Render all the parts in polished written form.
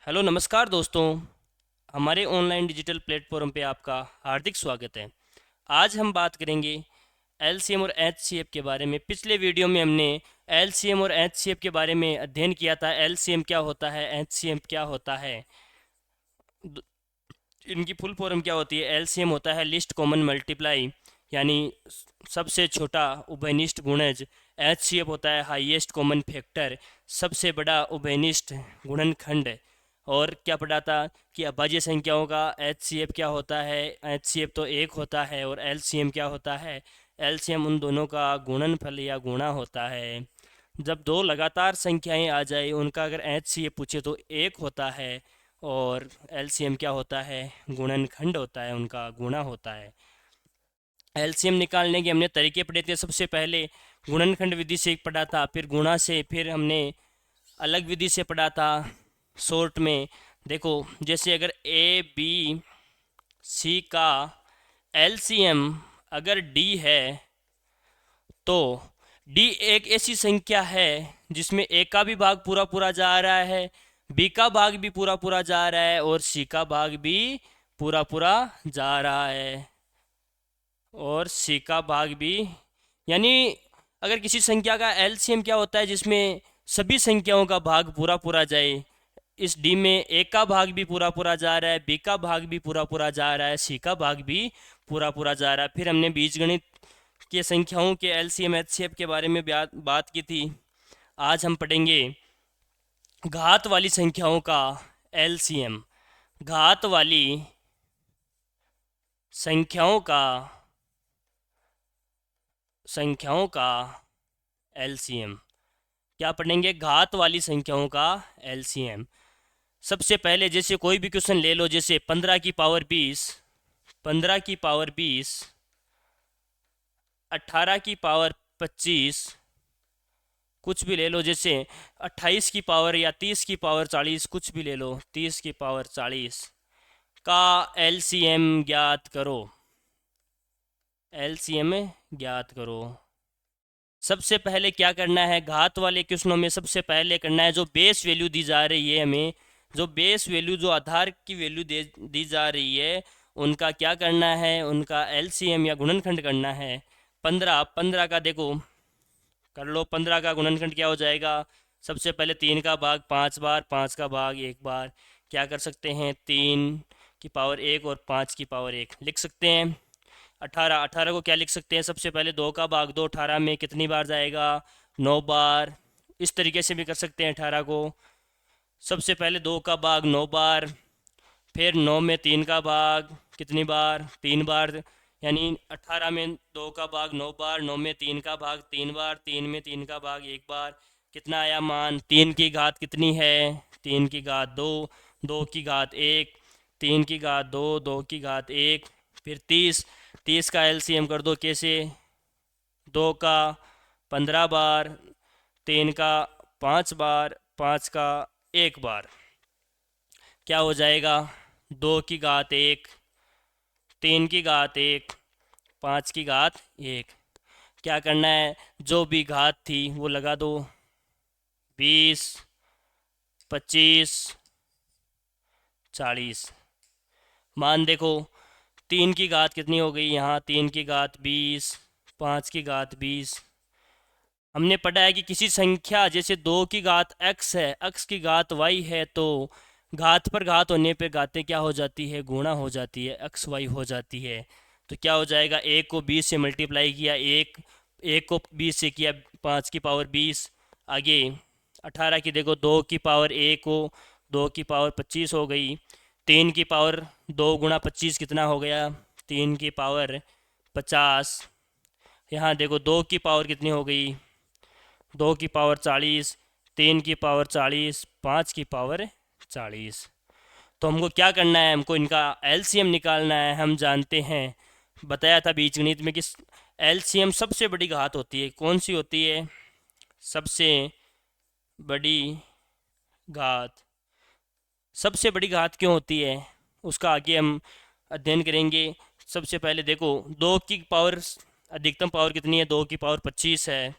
Hello नमस्कार दोस्तों। हमारे ऑनलाइन डिजिटल प्लेटफॉर्म पे आपका हार्दिक स्वागत है। आज हम बात करेंगे एलसीएम और एचसीएफ के बारे में। पिछले वीडियो में हमने एलसीएम और एचसीएफ के बारे में अध्ययन किया था। एलसीएम क्या होता है, एचसीएफ क्या होता है, द- इनकी फुल फॉर्म क्या होती है। एलसीएम होता है लिस्ट कॉमन मल्टीप्लाई, यानी सबसे छोटा उभयनिष्ठ गुणज। एचसीएफ होता है हाईएस्ट कॉमन फैक्टर, सबसे बड़ा उभयनिष्ठ गुणनखंड। और क्या पढ़ा था कि अभाज्य संख्याओं का एचसीएफ क्या होता है। एचसीएफ तो एक होता है और एलसीएम क्या होता है। एलसीएम उन दोनों का गुणनफल या गुणा होता है। जब दो लगातार संख्याएं आ जाए उनका अगर एचसीएफ पूछे तो एक होता है, और एलसीएम क्या होता है, गुणनखंड होता है, उनका गुणा होता है। एलसीएम निकालने के हमने तरीके पढ़े थे। सबसे पहले गुणनखंड विधि से पढ़ा था, फिर गुणा से, फिर हमने अलग विधि से पढ़ा था शॉर्ट में। देखो, जैसे अगर ए बी सी का एलसीएम अगर डी है तो डी एक ऐसी संख्या है जिसमें ए का भी भाग पूरा पूरा जा रहा है, बी का भाग भी पूरा पूरा जा रहा है और सी का भाग भी पूरा पूरा जा रहा है, और सी का भाग भी। यानी अगर किसी संख्या का एलसीएम क्या होता है, जिसमें सभी संख्याओं का भाग पूरा पूरा जाए। इस डी में ए का भाग भी पूरा पूरा जा रहा है, बी का भाग भी पूरा पूरा जा रहा है, सी का भाग भी पूरा पूरा जा रहा है। फिर हमने बीजगणित के संख्याओं के एलसीएम एचसीएफ के बारे में बात की थी। आज हम पढ़ेंगे घात वाली संख्याओं का एलसीएम। घात वाली संख्याओं का एलसीएम क्या पढ़ेंगे, घात वाली संख्याओं का एलसीएम। सबसे पहले जैसे कोई भी क्वेश्चन ले लो, जैसे 15 की पावर 20, 15 की पावर 20, 18 की पावर 25, कुछ भी ले लो। जैसे 28 की पावर या 30 की पावर 40, कुछ भी ले लो, 30 की पावर 40 का एलसीएम ज्ञात करो। एलसीएम ज्ञात करो। सबसे पहले क्या करना है, घात वाले क्वेश्चनों में सबसे पहले करना है जो बेस वैल्यू दी जा रही है हमें, जो बेस वैल्यू, जो आधार की वैल्यू दी जा रही है, उनका क्या करना है, उनका एलसीएम या गुणनखंड करना है। 15 का देखो कर लो। 15 का गुणनखंड क्या हो जाएगा, सबसे पहले 3 का भाग 5 बार, 5 का भाग 1 बार। क्या कर सकते हैं, 3 की पावर 1 और 5 की पावर 1 लिख सकते हैं। 18 को क्या लिख सकते हैं, सबसे पहले 2 का भाग 2, 18 में कितनी बार जाएगा, 9 बार। इस तरीके से भी कर सकते हैं 18 को। सबसे पहले 2 का भाग 9 बार, फिर 9 में 3 का भाग कितनी बार, 3 बार। यानी 18 में 2 का भाग 9 बार, 9 में 3 का भाग 3 बार, 3 में 3 का भाग 1 बार। कितना आया मान, 3 की घात कितनी है, 3 की घात 2, 2 की घात 1, 3 की घात 2, 2 की घात 1, फिर 30। 30 का एलसीएम कर दो कैसे, 2 का 15 बार, 3 का 5 बार, 5 का 1 बार। क्या हो जाएगा, 2 की घात 1, 3 की घात 1, 5 की घात 1। क्या करना है, जो भी घात थी वो लगा दो, 20, 25, 40। मान देखो, 3 की घात कितनी हो गई यहाँ, 3 की घात 20, 5 की घात 20। हमने पढ़ा है कि किसी संख्या जैसे 2 की घात x है, x की घात y है, तो घात पर घात होने पे घातें क्या हो जाती है, गुणा हो जाती है, एक्स वाई हो जाती है। तो क्या हो जाएगा, 1 को 20 से मल्टीप्लाई किया, एक एक को 20 से किया, 5 की पावर 20। आगे 18 की देखो, 2 की पावर 1 को 2 की पावर 25 हो गई। 3 की पावर 2 गुणा 25 कितना हो गया, 3 की पावर 50। यहाँ देखो 2 की पावर कितनी हो गई, 2 की पावर 40, 3 की पावर 40, 5 की पावर 40। तो हमको क्या करना है, हमको इनका एलसीएम निकालना है। हम जानते हैं, बताया था बीजगणित में कि एलसीएम सबसे बड़ी घात होती है। कौन सी होती है, सबसे बड़ी घात। सबसे बड़ी घात क्यों होती है, उसका आगे हम अध्ययन करेंगे। सबसे पहले देखो, 2 की पावर अधिकतम पावर कितनी है, 2 की पावर 25 है।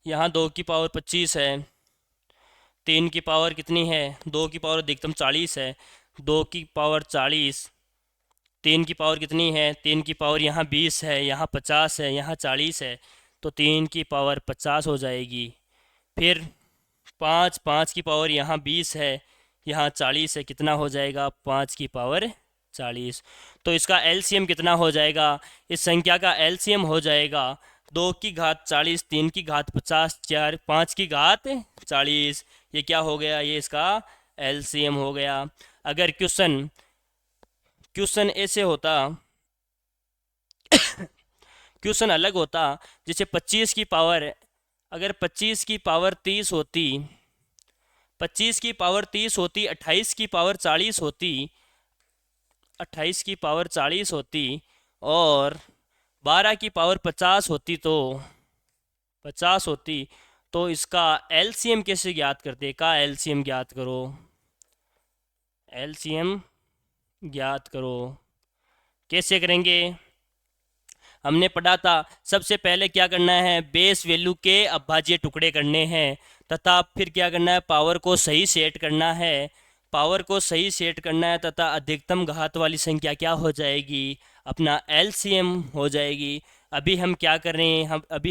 यहाँ 2 की पावर 25 है, 3 की पावर कितनी है, 2 की पावर अधिकतम 40 है, 2 की पावर 40, 3 की पावर कितनी है, 3 की पावर यहाँ 20 है, यहाँ 50 है, यहाँ 40 है, तो 3 की पावर 50 हो जाएगी। फिर 5 की पावर यहाँ 20 है, यहाँ 40 है, कितना हो जाएगा, 5 की पावर 40। तो इसका एलसीएम कितना हो जाएगा, इस संख्या का एलसीएम हो जाएगा 2 की घात 40, 3 की घात 50, 5 की घात 40। ये क्या हो गया, ये इसका एलसीएम हो गया। अगर क्वेश्चन क्वेश्चन ऐसे होता, क्वेश्चन अलग होता, जैसे 25 की पावर, अगर 25 की पावर 30 होती, 25 की पावर 30 होती, 28 की पावर 40 होती, 28 की पावर 40 होती, और 12 की पावर 50 होती, तो 50 होती, तो इसका एलसीएम कैसे ज्ञात करते, का एलसीएम ज्ञात करो, एलसीएम ज्ञात करो, कैसे करेंगे। हमने पढ़ा था सबसे पहले क्या करना है, बेस वैल्यू के अभाज्य टुकड़े करने हैं, तथा फिर क्या करना है, पावर को सही सेट करना है, पावर को सही सेट करना है, तथा अधिकतम घात वाली संख्या क्या हो जाएगी, अपना एलसीएम हो जाएगी। अभी हम क्या कर रहे हैं,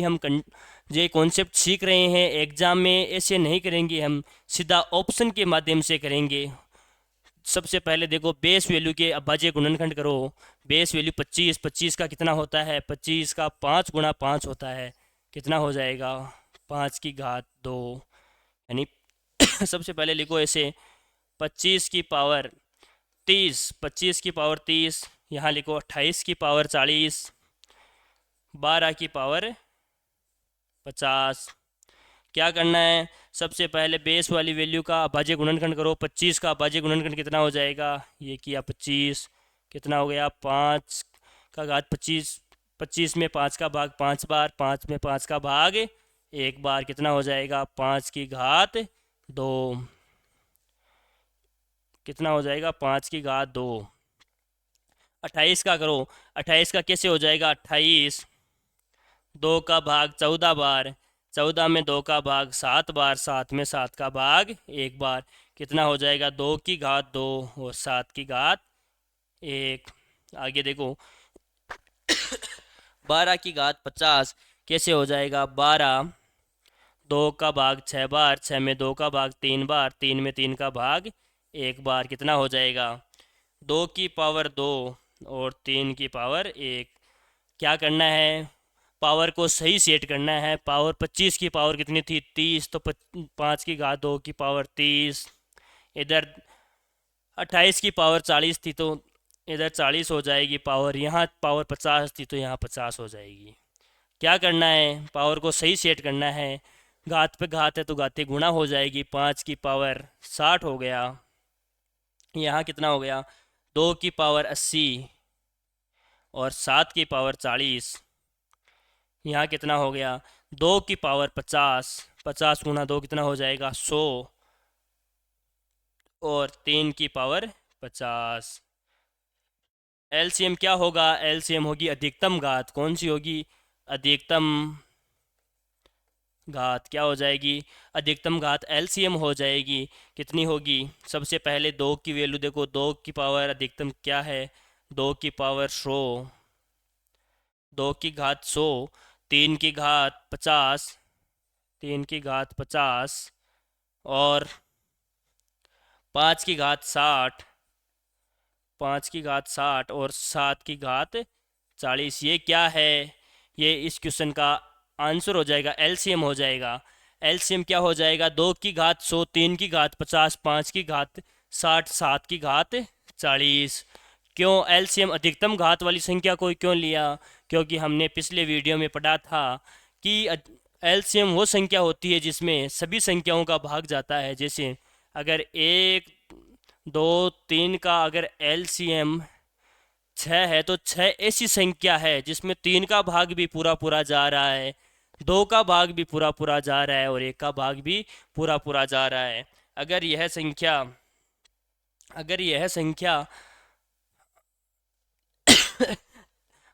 हम ये कॉन्सेप्ट सीख रहे हैं, एग्जाम में ऐसे नहीं करेंगे, हम सीधा ऑप्शन के माध्यम से करेंगे। सबसे पहले देखो, बेस वैल्यू के अभाज्य गुणनखंड करो। बेस वैल्यू 25, 25 का कितना होता है, 25 का 5 गुणा 5 होता है, कितना हो जाएगा, 5 की घात 2, यानी सबसे पहले लिखो ऐसे, 25 की पावर 30, 25 की पावर 30, यहाँ लिखो 28 की पावर 40, 12 की पावर 50। क्या करना है, सबसे पहले बेस वाली वैल्यू का अभाज्य गुणनखंड करो। 25 का अभाज्य गुणनखंड कितना हो जाएगा, ये किया 25, कितना हो गया, 5 का घात 25, 25 में 5 का भाग 5 बार, 5 में 5 का भाग 1 बार, कितना हो जाएगा, 5 की घात 2, कितना हो जाएगा, 5 की घात 2। 28 का करो, 28 का कैसे हो जाएगा, 28 2 का भाग 14 बार, 14 में 2 का भाग 7 बार, 7 में 7 का भाग 1 बार, कितना हो जाएगा, 2 की घात 2 और 7 की घात 1। आगे देखो, 12 की घात 50 कैसे हो जाएगा, 12 2 का भाग 6 बार, 6 में 2 का भाग 3 बार, 3 में 3 का भाग 1 बार, कितना हो जाएगा, 2 की पावर 2 और 3 की पावर 1। क्या करना है, पावर को सही सेट करना है। पावर 25 की पावर कितनी थी, 30, तो 5 की घात 2 की पावर 30। इधर 28 की पावर 40 थी, तो इधर 40 हो जाएगी पावर, यहाँ पावर 50 थी, तो यहाँ 50 हो जाएगी। क्या करना है, पावर को सही सेट करना है, घात पे घात है तो घाते गुणा हो जाएगी। 5 की पावर 60 हो गया, यहाँ कितना हो गया, 2 की पावर 80 और 7 की पावर 40, यहाँ कितना हो गया, 2 की पावर 50, 50 गुना 2 कितना हो जाएगा, 100 और 3 की पावर 50। एलसीएम क्या होगा, एलसीएम होगी अधिकतम घात, कौन सी होगी, अधिकतम घात, क्या हो जाएगी, अधिकतम घात एलसीएम हो जाएगी। कितनी होगी, सबसे पहले 2 की वैल्यू देखो, 2 की पावर अधिकतम क्या है, 2 की पावर 100, 2 की घात 100, 3 की घात 50, 3 की घात 50 और 5 की घात 60, 5 की घात 60 और 7 की घात 40। ये क्या है, ये इस क्वेश्चन का आंसर हो जाएगा, एलसीएम हो जाएगा। एलसीएम क्या हो जाएगा, 2 की घात 100, 3 की घात 50, 5 की घात 60, 7 की घात 40। क्यों एलसीएम अधिकतम घात वाली संख्या को क्यों लिया, क्योंकि हमने पिछले वीडियो में पढ़ा था कि एलसीएम वो संख्या होती है जिसमें सभी संख्याओं का भाग जाता है। जैसे अगर 1 2 3 का अगर एलसीएम 6 है, तो 6 ऐसी संख्या है जिसमें 3 का भाग भी पूरा पूरा जा रहा है, 2 का भाग भी पूरा पूरा जा रहा है और 1 का भाग भी पूरा पूरा जा रहा है। अगर यह संख्या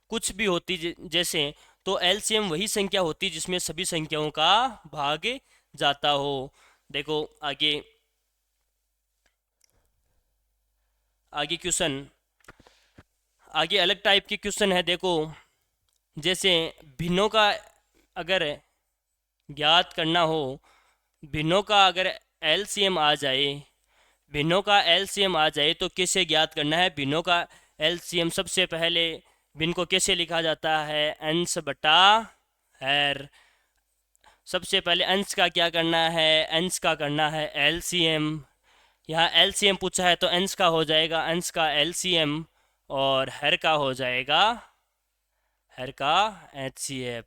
कुछ भी होती जैसे, तो एलसीएम वही संख्या होती जिसमें सभी संख्याओं का भाग जाता हो। देखो आगे, आगे क्वेश्चन, आगे अलग टाइप के क्वेश्चन है। देखो जैसे भिन्नों का अगर ज्ञात करना हो, भिन्नों का अगर एलसीएम आ जाए, भिन्नों का एलसीएम आ जाए तो कैसे ज्ञात करना है भिन्नों का एलसीएम। सबसे पहले भिन्न को कैसे लिखा जाता है, अंश बटा हर। सबसे पहले अंश का क्या करना है, अंश का करना है एलसीएम। यहाँ एलसीएम पूछा है तो अंश का हो जाएगा अंश का एलसीएम, और हर का हो जाएगा हर का एचसीएफ।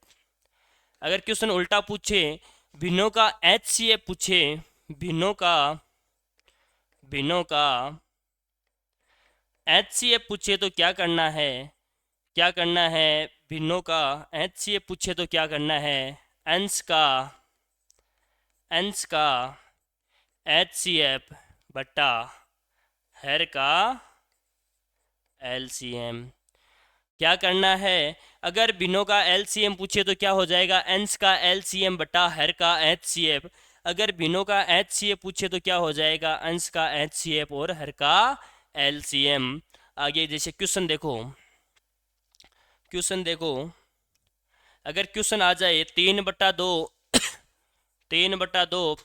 अगर क्वेश्चन उल्टा पूछे, भिन्नों का एचसीएफ पूछे, भिन्नों का भिन्नों का एचसीएफ पूछे तो क्या करना है, क्या करना है, भिन्नों का एचसीएफ पूछे तो क्या करना है, अंश का एचसीएफ बट्टा हर का एलसीएम। क्या करना है, अगर भिन्नों का एलसीएम पूछे तो क्या हो जाएगा, अंश का एलसीएम बटा हर का एचसीएफ। अगर भिन्नों का एचसीएफ पूछे तो क्या हो जाएगा, अंश का एचसीएफ और हर का एलसीएम। आगे जैसे क्वेश्चन देखो, क्वेश्चन देखो, अगर क्वेश्चन आ जाए 3/2, 3/2,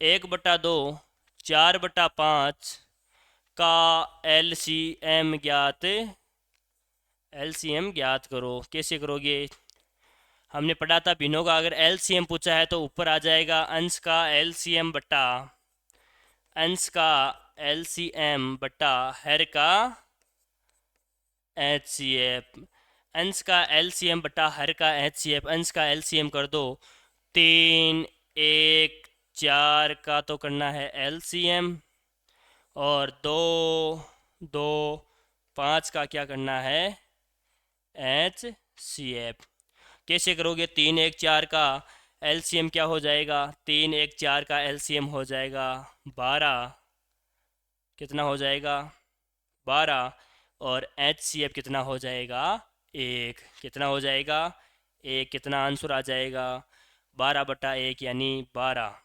1/2, 4/5 का एलसीएम ज्ञात, एलसीएम ज्ञात करो। कैसे करोगे, हमने पढ़ा था भिन्नों का अगर एलसीएम पूछा है तो ऊपर आ जाएगा अंश का एलसीएम बटा, अंश का एलसीएम बटा हर का एचसीएफ। अंश का एलसीएम बटा हर का एचसीएफ, अंश का एलसीएम कर दो, 3, 1, 4 का तो करना है एलसीएम, और 2, 2, 5 का क्या करना है एचसीएफ। कैसे करोगे, 3, 1, 4 का एलसीएम क्या हो जाएगा, 3, 1, 4 का एलसीएम हो जाएगा 12, कितना हो जाएगा 12, और एचसीएफ कितना हो जाएगा 1, कितना हो जाएगा 1, कितना आंसर आ जाएगा 12/1 यानी 12।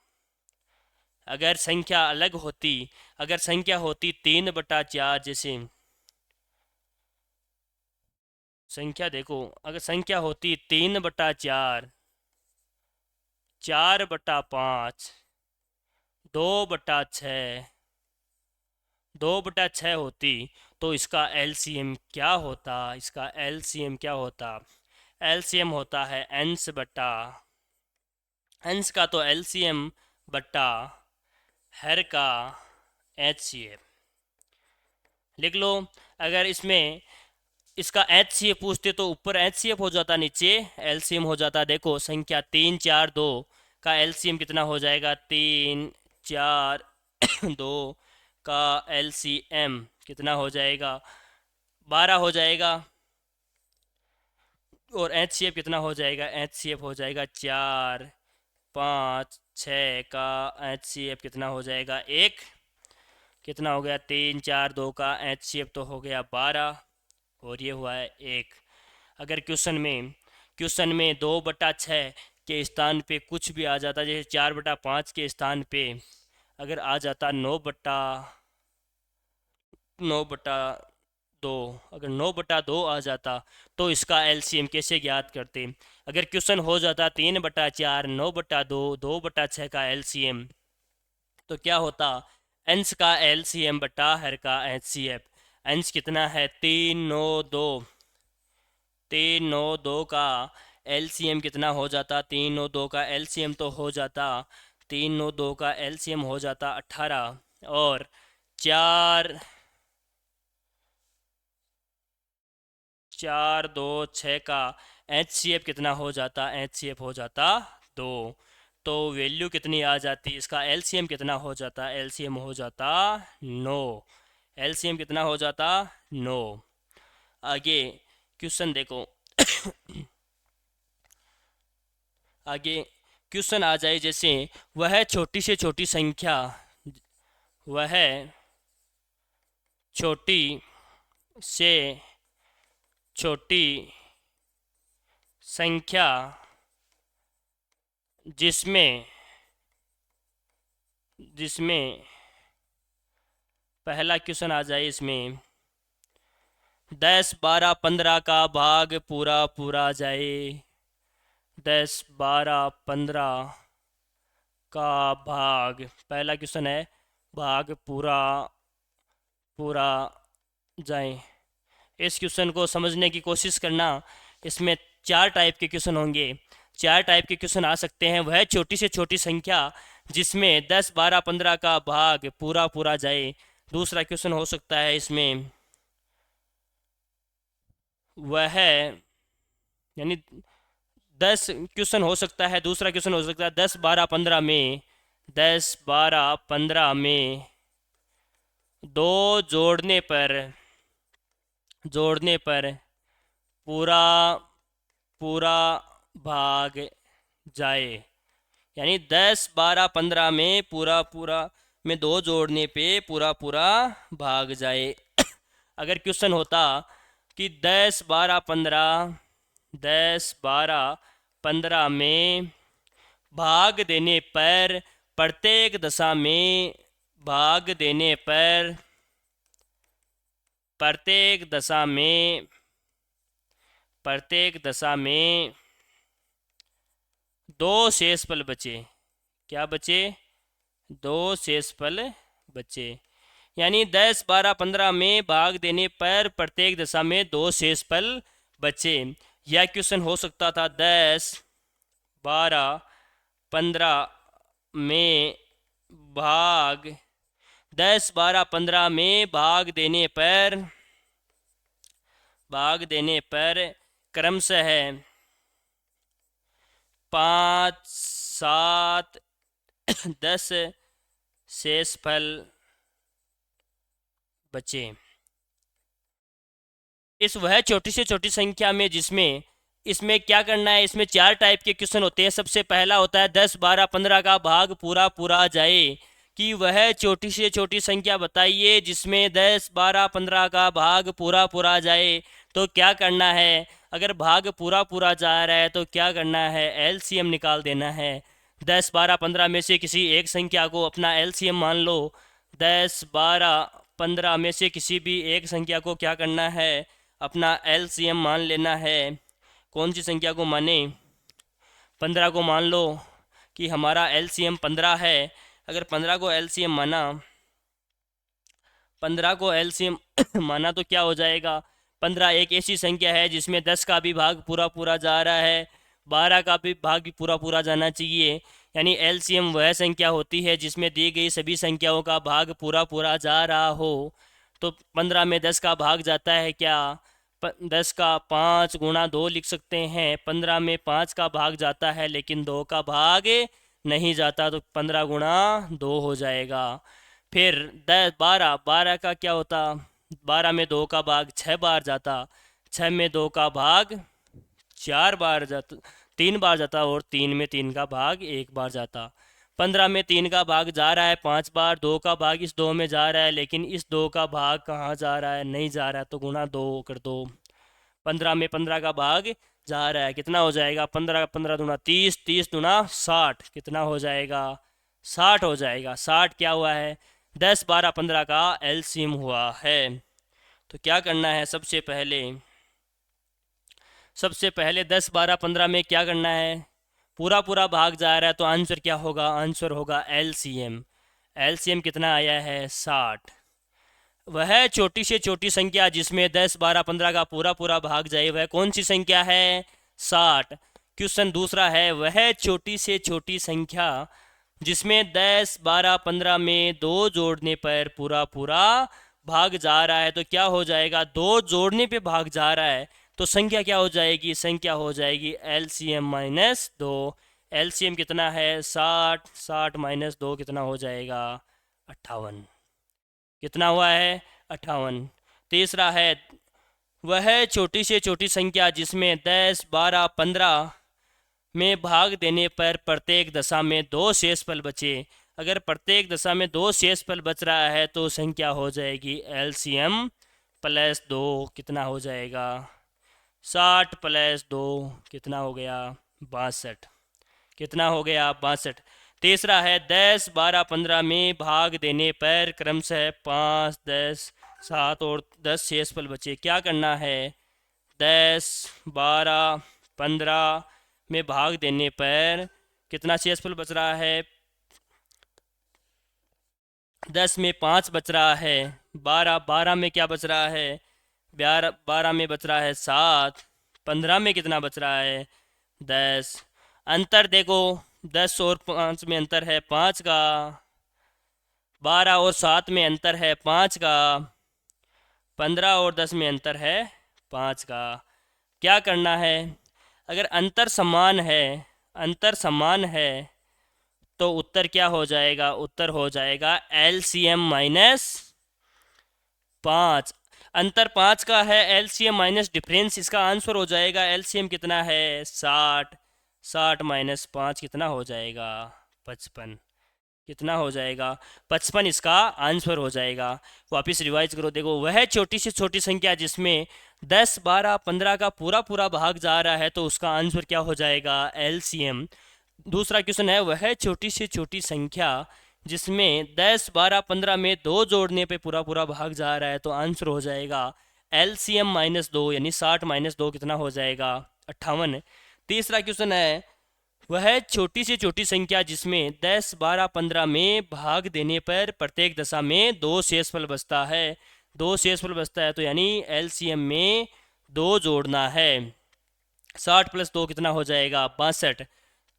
अगर संख्या अलग होती, अगर संख्या होती 3/4, जैसे संख्या देखो, अगर संख्या होती 3/4, 4/5, 2/6, 2/6 होती तो इसका एलसीएम क्या होता, इसका एलसीएम क्या होता, एलसीएम होता है अंश बटा, अंश का तो एलसीएम बटा हर का एचसीएफ। लिख लो। अगर इसमें इसका एचसीएफ पूछते तो ऊपर एचसीएफ हो जाता, नीचे एलसीएम हो जाता। देखो संख्या 3, 4, 2 का एलसीएम कितना हो जाएगा, 3, 4, 2 का एलसीएम कितना हो जाएगा 12 हो जाएगा, और एचसीएफ कितना हो जाएगा, एचसीएफ हो जाएगा 4, 5, 6 का एचसीएफ कितना हो जाएगा 1, कितना हो गया 3, 4, 2 का एचसीएफ तो हो गया 12, और ये हुआ है 1। अगर क्वेश्चन में 2/6 के स्थान पे कुछ भी आ जाता, जैसे 4/5 के स्थान पे अगर आ जाता 9/2, अगर 9/2 आ जाता तो इसका एलसीएम कैसे ज्ञात करते। अगर क्वेश्चन हो जाता 3/4, 9/2, 2/6 का एलसीएम, तो क्या होता, अंश का एलसीएम बटा हर का एचसीएफ। अंश कितना है 3, 9, 2, 3, 9, 2 का एलसीएम कितना हो जाता, 3, 9, 2 का एलसीएम तो हो जाता, 3, 9, 2 का एलसीएम हो जाता 18, और 4, 4, 2, 6 का एचसीएफ कितना हो जाता, एचसीएफ हो जाता 2। तो वैल्यू कितनी आ जाती, इसका एलसीएम कितना हो जाता, एलसीएम हो जाता 9, एलसीएम कितना हो जाता 9। आगे क्वेश्चन देखो, आगे क्वेश्चन आ जाए जैसे, वह छोटी से छोटी संख्या, वह छोटी से छोटी संख्या जिसमें जिसमें पहला क्वेश्चन आ जाए इसमें 10, 12, 15 का भाग पूरा पूरा जाए। 10, 12, 15 का भाग, पहला क्वेश्चन है भाग पूरा पूरा जाए। इस क्वेश्चन को समझने की कोशिश करना। इसमें चार टाइप के क्वेश्चन होंगे। चार टाइप के क्वेश्चन आ सकते हैं। वह छोटी से छोटी संख्या जिसमें 10, 12, 15 का भाग पूरा पूरा जाए। दूसरा क्वेश्चन हो सकता है इसमें वह, यानी 10 क्वेश्चन हो सकता है। दूसरा क्वेश्चन हो सकता है 10, 12, 15 में, 10, 12, 15 में दो जोड़ने पर पूरा पूरा भाग जाए। यानी 10, 12, 15 में पूरा पूरा में दो जोड़ने पे पूरा पूरा भाग जाए। अगर क्वेश्चन होता कि 10, 12, 15, 10, 12, 15 में भाग देने पर प्रत्येक दशा में भाग देने पर प्रत्येक दशा में दो शेषफल बचे। क्या बचे? दो शेषफल बचे। यानी 10, 12, 15 में भाग देने पर प्रत्येक दशा में दो शेषफल बचे। यह क्वेश्चन हो सकता था 10, 12, 15 में भाग 10, 12, 15 में भाग देने पर क्रमशः 5, 7, 10 शेषफल बचे। इस वह छोटी से छोटी संख्या में जिसमें इसमें क्या करना है, इसमें चार टाइप के क्वेश्चन होते हैं। सबसे पहला होता है 10, 12, 15 का भाग पूरा पूरा जाए, कि वह छोटी से छोटी संख्या बताइए जिसमें 10, 12, 15 का भाग पूरा पूरा जाए। तो क्या करना है, अगर भाग पूरा पूरा जा रहा है तो क्या करना है, एलसीएम निकाल देना है। 10, 12, 15 में से किसी एक संख्या को अपना एलसीएम मान लो। 10, 12, 15 में से किसी भी एक संख्या को क्या करना है, अपना एलसीएम मान लेना है। कौन सी संख्या को माने? 15 को मान लो कि हमारा एलसीएम 15 है। अगर 15 को एलसीएम माना 15 को एलसीएम माना तो क्या हो जाएगा, 15 एक ऐसी संख्या है जिसमें 10 का भी भाग पूरा पूरा जा रहा है, 12 का भी भाग भी पूरा पूरा जाना चाहिए। यानी एलसीएम वह संख्या होती है जिसमें दी गई सभी संख्याओं का भाग पूरा पूरा जा रहा हो। तो 15 में 10 का भाग जाता है क्या, 10 का 5 गुणा 2 लिख सकते हैं। 15 में 5 का भाग जाता है लेकिन 2 का भाग नहीं जाता, तो 15 गुणा 2 हो जाएगा। फिर 10, 12, 12 का क्या होता, 12 में 2 का भाग 6 बार जाता, 6 में 2 का भाग 4 बार जाता, 3 बार जाता, और 3 में 3 का भाग 1 बार जाता। 15 में 3 का भाग जा रहा है 5 बार, 2 का भाग इस 2 में जा रहा है, लेकिन इस 2 का भाग कहाँ जा रहा है, नहीं जा रहा है, तो गुणा 2 कर दो। 15 में 15 का भाग जा रहा है, कितना हो जाएगा, 15, 15 दूना 30, 30 दूना 60, कितना हो जाएगा, 60 हो जाएगा। 60 क्या हुआ है, 10, 12, 15 का एलसीएम हुआ है। तो क्या करना है, सबसे पहले 10, 12, 15 में क्या करना है, पूरा पूरा भाग जा रहा है, तो आंसर क्या होगा, आंसर होगा एलसीएम। एलसीएम कितना आया है, 60। वह छोटी से छोटी संख्या जिसमें 10, 12, 15 का पूरा पूरा भाग जाए वह कौन सी संख्या है, 60। क्वेश्चन दूसरा है, वह छोटी से छोटी संख्या जिसमें 10, 12, 15 में दो जोड़ने पर पूरा पूरा भाग जा रहा है। तो क्या हो जाएगा, दो जोड़ने पे भाग जा रहा है तो संख्या क्या हो जाएगी, संख्या हो जाएगी एलसीएम माइनस 2। एलसीएम कितना है, 60, 60 माइनस 2 कितना हो जाएगा, 58। कितना हुआ है, 58। तीसरा है, वह छोटी से छोटी संख्या जिसमें 10, 12, 15 में भाग देने पर प्रत्येक दशा में दो शेषफल बचे। अगर प्रत्येक दशा में दो शेषफल बच रहा है तो संख्या हो जाएगी एलसीएम प्लस 2, कितना हो जाएगा, 60 प्लस 2 कितना हो गया, 62, कितना हो गया, 62। तीसरा है 10, 12, 15 में भाग देने पर क्रमशः 5, 10, 7 और 10 शेषफल बचे। क्या करना है? 10, 12, 15 में भाग देने पर कितना शेषफल बच रहा है? 10 में 5 बच रहा है। 12 में क्या बच रहा है? 12 में बच रहा है 7। 15 में कितना बच रहा है? 10। अंतर देखो, 10 और 5 में अंतर है 5 का। 12 और 7 में अंतर है 5 का। 15 और 10 में अंतर है 5 का। क्या करना है? अगर अंतर समान है, अंतर समान है तो उत्तर क्या हो जाएगा? उत्तर हो जाएगा LCM माइनस 5। अंतर 5 का है, LCM माइनस डिफरेंस, इसका आंसर हो जाएगा LCM कितना है? 60। 60 माइनस 5 कितना हो जाएगा? 55। कितना हो जाएगा? 55 इसका आंसर हो जाएगा। वापस रिवाइज करो, देखो वह छोटी से छोटी संख्या जिसमें 10, 12, 15 का पूरा पूरा भाग जा रहा है तो उसका आंसर क्या हो जाएगा? LCM। दूसरा क्वेश्चन है, वह छोटी से छोटी संख्या जिसमें 10, 12, 15 में 2 जोड़ने पे पूरा पूरा भाग जा रहा है तो आंसर हो जाएगा LCM माइनस 2, यानी 60 माइनस 2 कितना हो जाएगा? 58। तीसरा क्वेश्चन है, वह छोटी से छोटी संख्या जिसमें 10, 12, 15 में भाग देने पर प्रत्येक दशा में 2 शेषफल बचता है। 2 शेषफल बचता है तो यानी LCM में 2 जोड़ना है। 60 प्लस 2 कितना हो जाएगा? 62।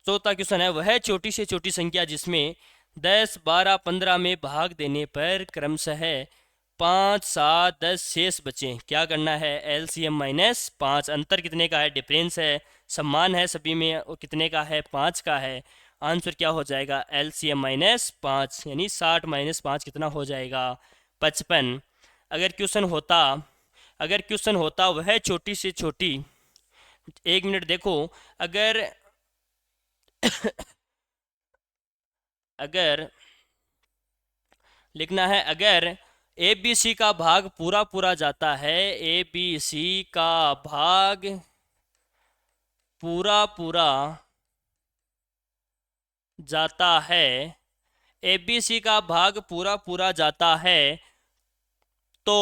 चौथा क्वेश्चन है, वह छोटी से छोटी संख्या जिसमें 10, 12, 15 में भाग देने पर क्रमशः 5, 7, 10 शेष बचे। क्या करना है? LCM minus 5। अंतर कितने का है? डिफरेंस है, समान है सभी में, और कितने का है? 5 का है। आंसर क्या हो जाएगा? LCM माइनस 5, यानी 60 माइनस 5 कितना हो जाएगा? 55। अगर क्वेश्चन होता, अगर क्वेश्चन होता वह छोटी से छोटी, 1 मिनट देखो, अगर अगर लिखना है, अगर ABC का भाग पूरा पूरा जाता है, ABC का भाग पूरा पूरा जाता है, ABC का भाग पूरा पूरा जाता है तो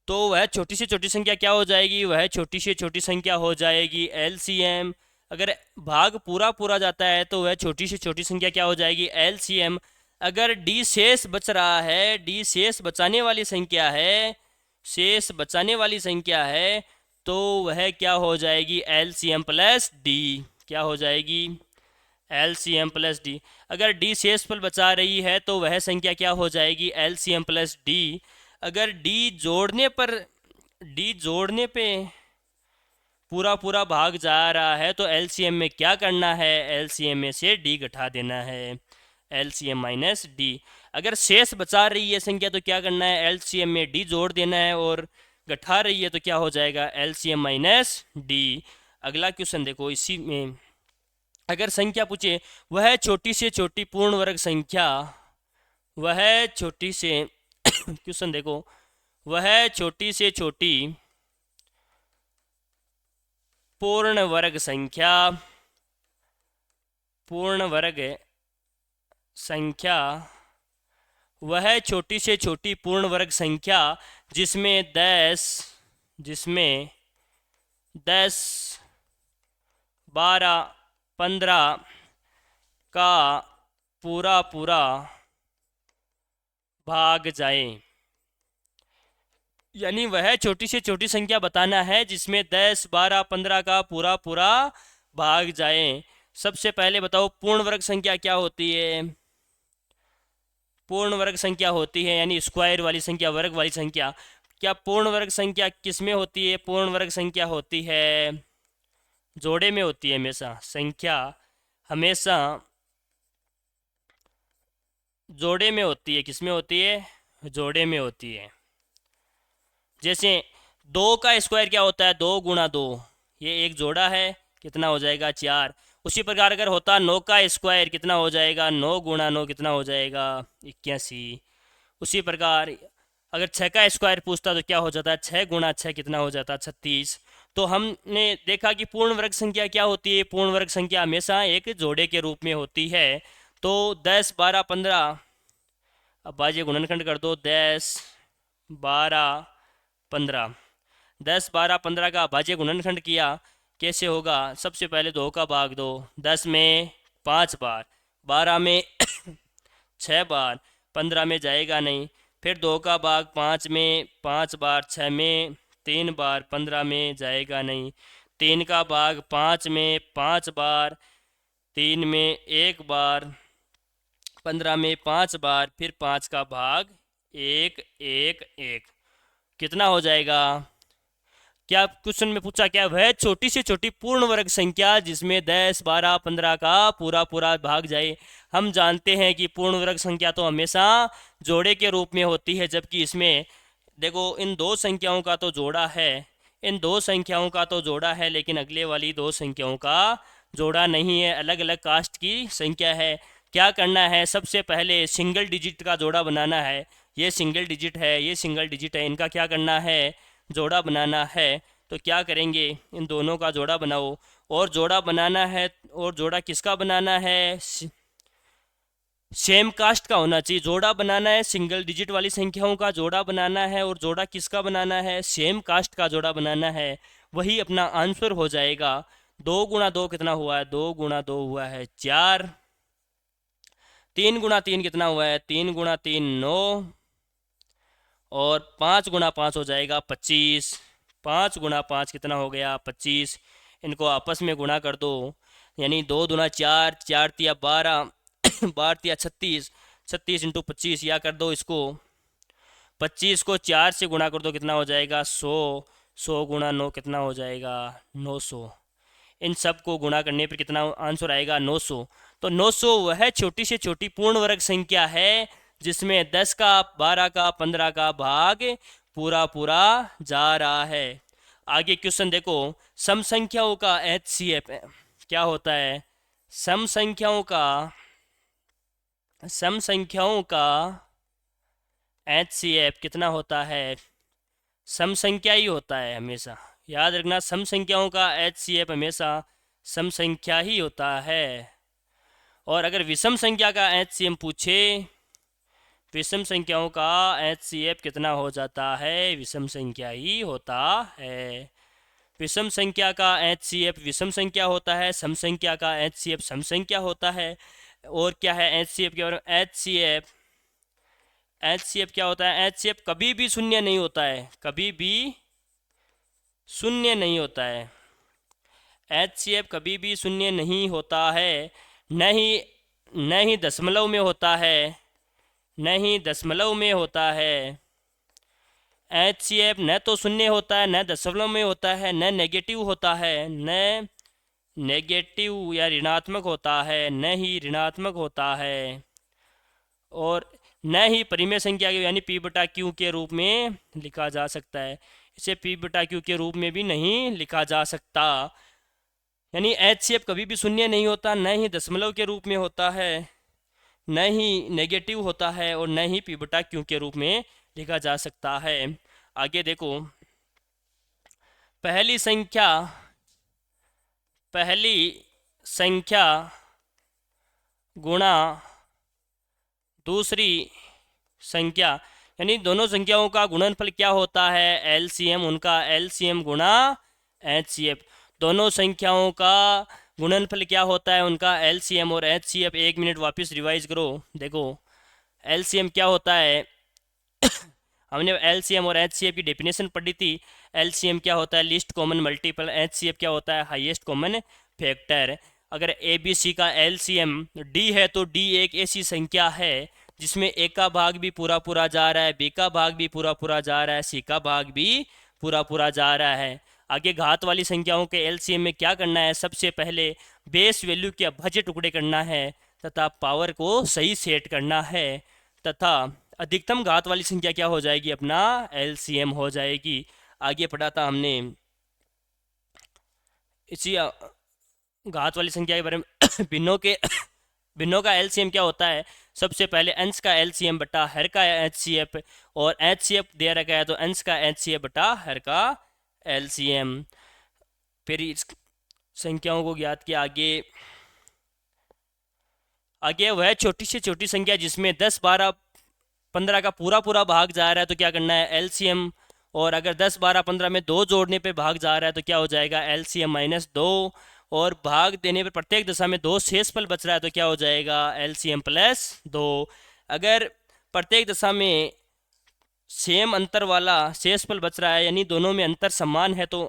वह छोटी से छोटी संख्या क्या हो जाएगी? वह छोटी से छोटी संख्या हो जाएगी LCM। अगर भाग पूरा पूरा जाता है तो वह छोटी से छोटी संख्या क्या हो जाएगी? LCM। अगर D शेष बच रहा है, D शेष बचाने वाली संख्या है, शेष बचाने वाली संख्या है तो वह क्या हो जाएगी? LCM plus D। क्या हो जाएगी? LCM plus D। अगर D शेषफल बचा रही है तो वह संख्या क्या हो जाएगी? LCM plus D। अगर D जोड़ने पर, D जोड़ने पे पूरा पूरा भाग जा रहा है तो LCM में क्या करना है? LCM में से D घटा देना है, LCM माइनस D। अगर शेष बचा रही है संख्या तो क्या करना है? LCM में D जोड़ देना है, और घटा रही है तो क्या हो जाएगा? LCM minus D। अगला क्वेश्चन देखो, इसी में अगर संख्या पूछे, वह छोटी से छोटी पूर्ण वर्ग संख्या, वह छोटी से क्वेश्चन देखो, वह छोटी से छोटी पूर्ण वर्ग संख्या, पूर्ण वर्ग संख्या, वह छोटी से छोटी पूर्ण वर्ग संख्या जिसमें 10, 12, 15 का पूरा पूरा भाग जाए। यानी वह छोटी से छोटी संख्या बताना है जिसमें 10, 12, 15 का पूरा पूरा भाग जाए। सबसे पहले बताओ पूर्ण वर्ग संख्या क्या होती है? पूर्ण वर्ग संख्या होती है यानी स्क्वायर वाली संख्या, वर्ग वाली संख्या। क्या पूर्ण वर्ग संख्या किस में होती है? पूर्ण वर्ग संख्या होती है जोड़े में होती है। हमेशा संख्या हमेशा जोड़े में होती है। किस में होती है? जोड़े में होती है। जैसे 2 का स्क्वायर क्या होता है? 2 गुणा 2, ये एक जोड़ा है, कितना हो जाएगा? 4। उसी प्रकार अगर होता 9 का स्क्वायर कितना हो जाएगा? 9 गुणा 9 कितना हो जाएगा? 81। उसी प्रकार अगर 6 का स्क्वायर पूछता तो क्या हो जाता है? 6 गुणा 6 कितना हो जाता? 36। तो हमने देखा कि पूर्ण वर्ग संख्या क्या होती है। पूर्ण वर्ग संख्या हमेशा एक जोड़े के रूप में होती है। तो 10, 12, 15, अब बाजी गुणनखंड कर दो। 10, 12, 15, 10, 12, 15 का भाज्य गुणनखंड किया, कैसे होगा? सबसे पहले 2 का भाग दो। 10 में 5 बार, 12 में 6 बार, 15 में जाएगा नहीं। फिर 2 का भाग 5 में 5 बार, 6 में 3 बार, 15 में जाएगा नहीं। 3 का भाग 5 में 5 बार, 3 में 1 बार, 15 में 5 बार, फिर 5 का भाग 1, 1, 1, कितना हो जाएगा? क्या क्वेश्चन में पूछा, क्या वह छोटी से छोटी पूर्ण वर्ग संख्या जिसमें 10, 12, 15 का पूरा पूरा भाग जाए। हम जानते हैं कि पूर्ण वर्ग संख्या तो हमेशा जोड़े के रूप में होती है, जबकि इसमें देखो इन दो संख्याओं का तो जोड़ा है, इन दो संख्याओं का तो जोड़ा है, लेकिन अगले वाली दो संख्याओं का जोड़ा नहीं है, अलग अलग कास्ट की संख्या है। क्या करना है? सबसे पहले सिंगल डिजिट का जोड़ा बनाना है। ये सिंगल डिजिट है, ये सिंगल डिजिट है, इनका क्या करना है? जोड़ा बनाना है। तो क्या करेंगे? इन दोनों का जोड़ा बनाओ। और जोड़ा बनाना है, और जोड़ा किसका बनाना है? सेम कास्ट का होना चाहिए। जोड़ा बनाना है सिंगल डिजिट वाली संख्याओं का जोड़ा बनाना है, और जोड़ा किसका बनाना है? सेम कास्ट का जोड़ा बनाना है। वही अपना आंसर हो जाएगा। 2 गुणा 2 कितना हुआ है? 2 गुणा 2 हुआ है 4। 3 गुणा 3 कितना हुआ है? 3 गुणा 3 9। और 5 गुणा 5 हो जाएगा 25। 5 गुणा 5 कितना हो गया? 25। इनको आपस में गुणा कर दो, यानी 2 दूना 4, 4 तिया 12, 12 तिया 36, 36 इंटू 25, या कर दो इसको 25 को 4 से गुणा कर दो, कितना हो जाएगा? 100। 100 गुणा 9 कितना हो जाएगा? 900। इन सब को गुणा करने पर कितना आंसर आएगा? 900। तो 900 वह छोटी से छोटी पूर्ण वर्ग संख्या है जिसमें 10 का, 12 का, 15 का भाग पूरा पूरा जा रहा है। आगे क्वेश्चन देखो, सम संख्याओं का एचसीएफ क्या होता है? सम संख्याओं का एचसीएफ कितना होता है? सम संख्या ही होता है हमेशा, याद रखना। सम संख्याओं का एचसीएफ हमेशा सम संख्या ही होता है। और अगर विषम संख्या का एचसीएफ पूछे, विषम संख्याओं का एचसीएफ कितना हो जाता है? विषम संख्या ही होता है। विषम संख्या का एचसीएफ विषम संख्या होता है, सम संख्या का एचसीएफ सम संख्या होता है। और क्या है एचसीएफ के बारे में? एचसीएफ क्या होता है? एचसीएफ कभी भी शून्य नहीं होता है, कभी भी शून्य नहीं होता है। एचसीएफ कभी भी शून्य नहीं होता है, न ही दशमलव में होता है, नहीं दशमलव में होता है। एचसीएफ न तो शून्य होता है, न दशमलव में होता है, न नेगेटिव होता है, न नेगेटिव या ऋणात्मक होता है, न ही ऋणात्मक होता है। और न ही परिमेय संख्या के यानी पी बटा क्यू के रूप में लिखा जा सकता है। इसे पी बटा क्यू के रूप में भी नहीं लिखा जा सकता। यानी एचसीएफ कभी भी शून्य नहीं होता, न ही दशमलव के रूप में होता है, न ही नेगेटिव होता है, और न ही पी बटा क्यू के रूप में लिखा जा सकता है। आगे देखो, पहली संख्या गुणा दूसरी संख्या, यानी दोनों संख्याओं का गुणनफल क्या होता है? एलसीएम, उनका एलसीएम गुणा एचसीएफ। दोनों संख्याओं का गुणनफल क्या होता है? उनका एलसीएम और एचसीएफ। 1 मिनट वापस रिवाइज करो। देखो एलसीएम क्या होता है? हमने एलसीएम और एचसीएफ की डेफिनेशन पढ़ी थी। एलसीएम क्या होता है? Least common multiple. एचसीएफ क्या होता है? Highest common factor. अगर ए बी सी का एलसीएम डी है तो डी एक ऐसी संख्या है जिसमें ए का भाग भी पूरा पूरा जा रहा है, बी का भाग भी पूरा पूरा जा रहा है, सी का भाग भी पूरा पूरा जा रहा है। आगे घात वाली संख्याओं के एलसीएम में क्या करना है? सबसे पहले बेस वैल्यू के अभाज्य टुकड़े करना है तथा पावर को सही सेट करना है, तथा अधिकतम घात वाली संख्या क्या हो जाएगी? अपना एलसीएम हो जाएगी। आगे पढ़ा था हमने इसी घात वाली संख्या के बारे में। भिन्नों का एलसीएम क्या होता है? सबसे पहले अंश का एलसीएम बटा हर का एचसीएफ, और एचसीएफ दे रखा है तो अंश का एचसीएफ बटा हर का एलसीएम। फिर इस संख्याओं को ज्ञात किया। आगे वह छोटी से छोटी संख्या जिसमें 10, 12, 15 का पूरा पूरा भाग जा रहा है तो क्या करना है, एलसीएम। और अगर 10, 12, 15 में 2 जोड़ने पे भाग जा रहा है तो क्या हो जाएगा, एलसीएम -2। और भाग देने पर प्रत्येक दशा में 2 शेषफल बच रहा है तो क्या हो जाएगा, एलसीएम +2। अगर प्रत्येक दशा में सेम अंतर वाला शेषफल बच रहा है, यानी दोनों में अंतर समान है, तो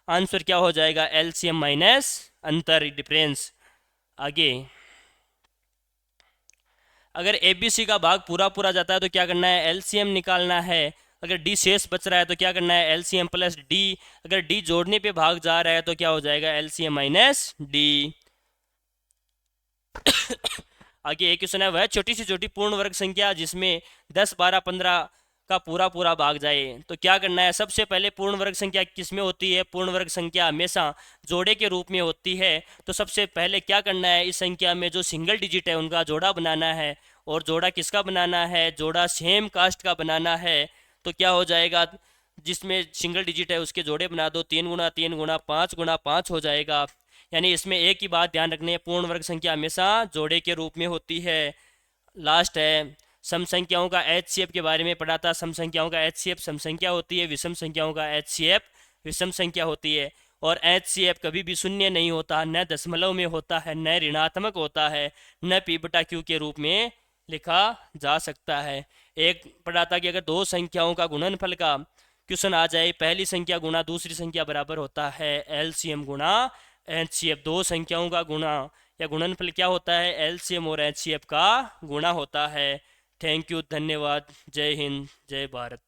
आंसर क्या हो जाएगा, एलसीएम माइनस अंतर, डिफरेंस। आगे अगर ए बी सी का भाग पूरा पूरा जाता है तो क्या करना है, एलसीएम निकालना है। अगर डी शेष बच रहा है तो क्या करना है, एलसीएम +डी। अगर डी जोड़ने पे भाग जा रहा है तो क्या हो जाएगा, एलसीएम -डी। आगे एक क्वेश्चन है, वह छोटी से छोटी पूर्ण वर्ग संख्या जिसमें 10, 12, 15 का पूरा पूरा भाग जाए तो क्या करना है। सबसे पहले पूर्ण वर्ग संख्या किसमें होती है, पूर्ण वर्ग संख्या हमेशा जोड़े के रूप में होती है। तो सबसे पहले क्या करना है, इस संख्या में जो सिंगल डिजिट है उनका जोड़ा बनाना है। और जोड़ा किसका बनाना है, जोड़ा सेम कास्ट का बनाना है। तो क्या हो जाएगा, जिसमें सिंगल डिजिट है उसके जोड़े बना दो, 3 गुणा 3 गुणा 5 गुणा 5 हो जाएगा। यानी इसमें एक ही बात ध्यान रखनी है, पूर्ण वर्ग संख्या हमेशा जोड़े के रूप में होती है। लास्ट है, सम संख्याओं का एचसीएफ के बारे में पढ़ा था। सम संख्याओं का एचसीएफ सम संख्या होती है, विषम संख्याओं का एचसीएफ विषम संख्या होती है। और एचसीएफ कभी भी शून्य नहीं होता, न दशमलव में होता है, न ऋणात्मक होता है, न p/q के रूप में लिखा जा सकता है। एक पढ़ा था कि अगर दो संख्याओं का गुणनफल का क्वेश्चन आ जाए, पहली संख्या गुणा दूसरी संख्या बराबर होता है एलसीएम गुणा एचसीएफ। दो संख्याओं का गुणा या गुणनफल क्या होता है, एलसीएम और एचसीएफ का गुणा होता है। थैंक यू, धन्यवाद, जय हिंद, जय भारत।